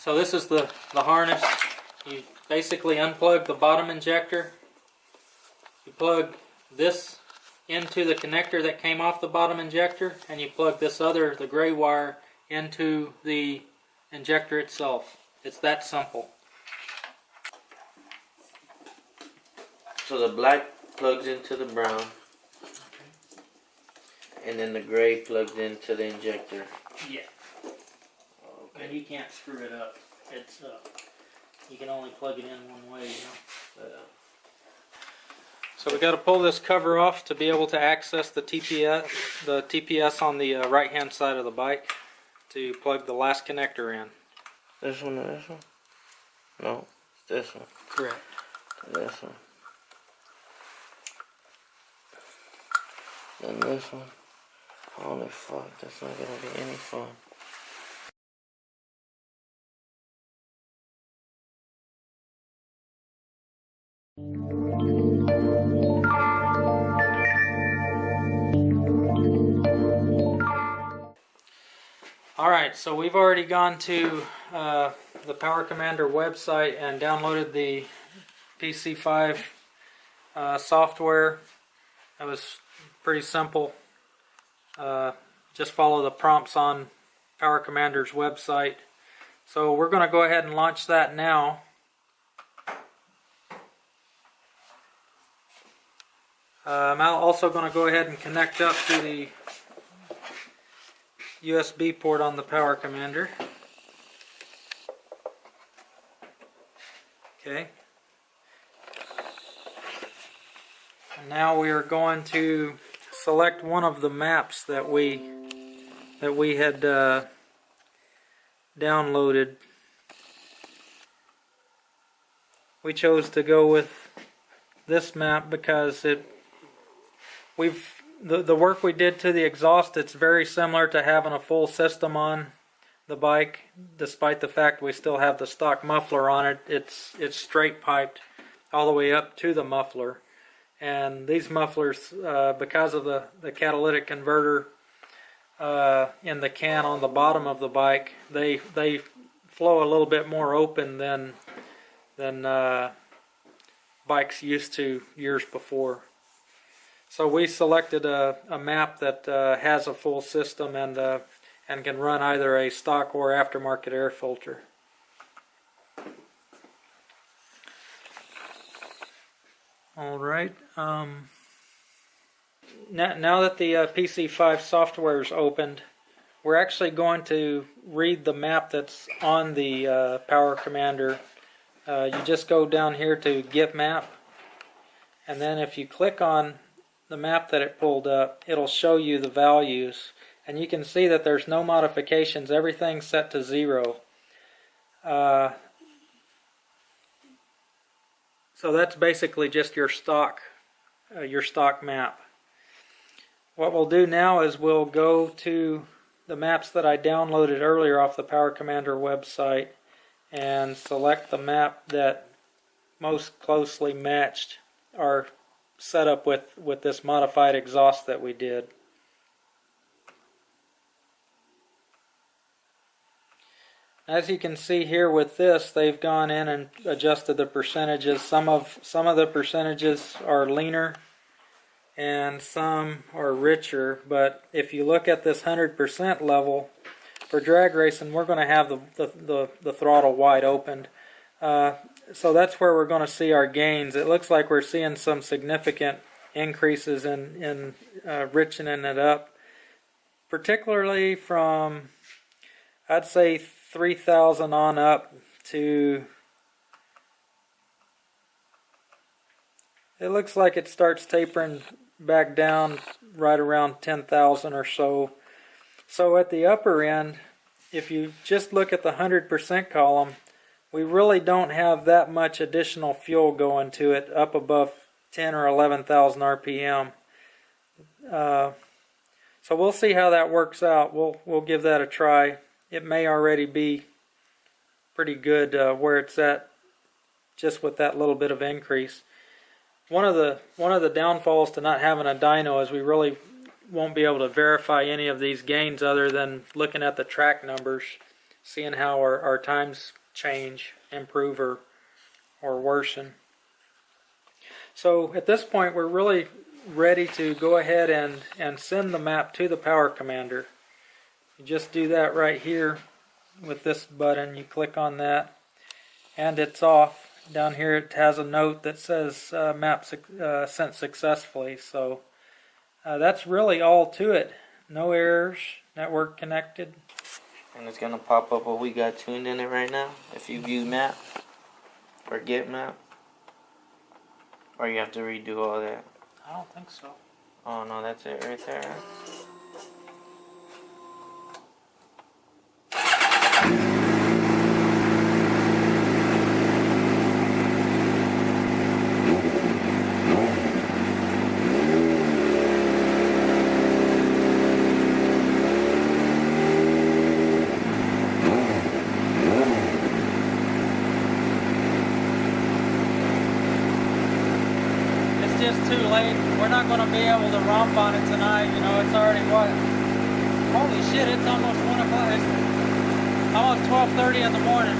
So this is the harness. You basically unplug the bottom injector. You plug this into the connector that came off the bottom injector, and you plug this other, the gray wire, into the injector itself. It's that simple. So the black plugs into the brown, and then the gray plugs into the injector. Yeah. Okay. And you can't screw it up. It's you can only plug it in one way, you know. So we got to pull this cover off to be able to access the TPS on the right hand side of the bike to plug the last connector in. This one or this one? No, it's this one. Correct. This one. Then this one. Holy fuck, that's not gonna be any fun. Alright, so we've already gone to the Power Commander website and downloaded the PC5 software. It was pretty simple. Just follow the prompts on Power Commander's website. So we're going to go ahead and launch that now. I'm also going to go ahead and connect up to the USB port on the Power Commander. Okay. And now we are going to select one of the maps that we had downloaded. We chose to go with this map because the work we did to the exhaust, it's very similar to having a full system on the bike, despite the fact we still have the stock muffler on it. It's straight piped all the way up to the muffler. And these mufflers, because of the catalytic converter in the can on the bottom of the bike, they flow a little bit more open than bikes used to years before. So we selected a map that has a full system and can run either a stock or aftermarket air filter. Alright, now that the PC5 software is opened, we're actually going to read the map that's on the Power Commander. You just go down here to Get Map, and then if you click on the map that it pulled up, it'll show you the values, and you can see that there's no modifications. Everything's set to 0. So that's basically just your stock map. What we'll do now is we'll go to the maps that I downloaded earlier off the Power Commander website and select the map that most closely matched our setup with this modified exhaust that we did. As you can see here with this, they've gone in and adjusted the percentages. Some of the percentages are leaner and some are richer, but if you look at this 100% level for drag racing, we're going to have the throttle wide opened. So that's where we're going to see our gains. It looks like we're seeing some significant increases in richening it up, particularly from, I'd say, 3,000 on up to, it looks like it starts tapering back down right around 10,000 or so. So at the upper end, if you just look at the 100% column, we really don't have that much additional fuel going to it up above 10 or 11,000 RPM. So we'll see how that works out. We'll give that a try. It may already be pretty good where it's at, just with that little bit of increase. One of the downfalls to not having a dyno is we really won't be able to verify any of these gains other than looking at the track numbers, seeing how our times change, improve, or worsen. So at this point, we're really ready to go ahead and send the map to the power commander. You just do that right here with this button. You click on that and it's off. Down here it has a note that says map sent successfully. So that's really all to it. No errors, network connected. And it's gonna pop up what we got tuned in it right now. If you view map or get map, or you have to redo all that. I don't think so. Oh no, that's it right there. Just too late. We're not going to be able to romp on it tonight. You know, it's already what? Holy shit! It's almost 1 o'clock. It's almost 12:30 in the morning.